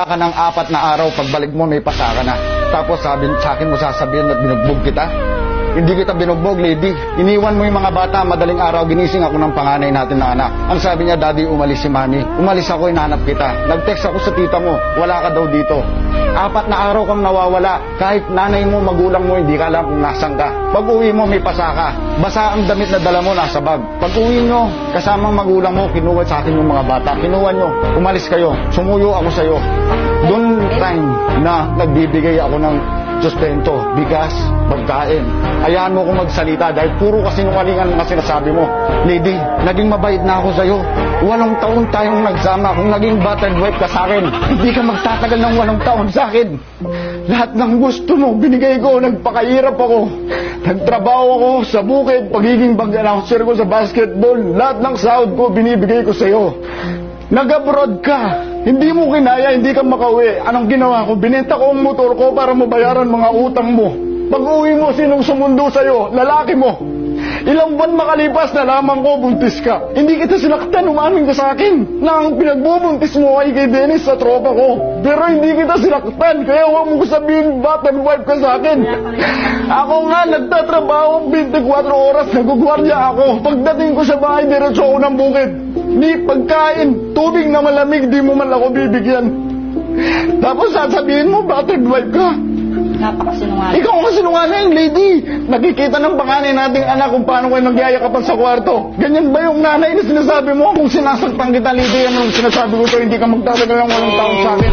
ka ng 4 na araw, pagbalik mo may pasaka na. Tapos sabi sa akin mo sasabihin na binugbog kita. Hindi kita binugbog, lady. Iniwan mo yung mga bata, madaling araw, ginising ako ng panganay natin na anak. Ang sabi niya, daddy, umalis si mami. Umalis ako, hinahanap kita. Nag-text ako sa tita mo, wala ka daw dito. 4 na araw kang nawawala. Kahit nanay mo, magulang mo, hindi ka alam kung nasan ka. Pag uwi mo, may pasaka. Basa ang damit na dala mo, nasa bag. Pag uwi nyo, kasamang magulang mo, kinuha sa akin yung mga bata. Kinuha nyo, umalis kayo. Sumuyo ako sa'yo. Doon time na nagbibigay ako ng sustento, bigas, pagkain. Ayahan mo kong magsalita dahil puro kasinungalingan ang sinasabi mo. Lady, naging mabait na ako sa'yo. 8 taon tayong nagsama. Kung naging battered wife ka sa akin, hindi ka magtatagal ng 8 taon sa akin. Lahat ng gusto mo, binigay ko. Nagpakahirap ako. Nagtrabaho ako sa bukid, pagiging bag-announcer ko sa basketball. Lahat ng sahod ko, binibigay ko sa'yo. Nag-abroad ka. Hindi mo kinaya, hindi ka makauwi. Anong ginawa ko? Binenta ko ang motor ko para mabayaran mga utang mo. Pag uwi mo, sinong sumundo sa'yo? Lalaki mo. Ilang buwan makalipas na lamang ko, buntis ka. Hindi kita sinaktan, umamin ka sa akin na ang pinagbubuntis mo ay kay Dennis sa tropa ko. Pero hindi kita sinaktan, kaya huwag mo sabihin battered wife ka sa akin. Ako nga, nagtatrabaho 24 oras, nagugwardiya ako. Pagdating ko sa bahay, diretso ako ng bukid. Ni pagkain, tubig na malamig, di mo man ako bibigyan. Tapos sasabihin mo, battered wife ka. Napakasinungaling. Ikaw ang kasinungaling, lady. Nakikita ng panganay nating anak kung paano kayo nagyayakapan sa kwarto. Ganyan ba yung nanay na sinasabi mo? Kung sinasaktan kita, lady, yan ang sinasabi ko to, hindi ka magtatagal ng 8 taon sa akin.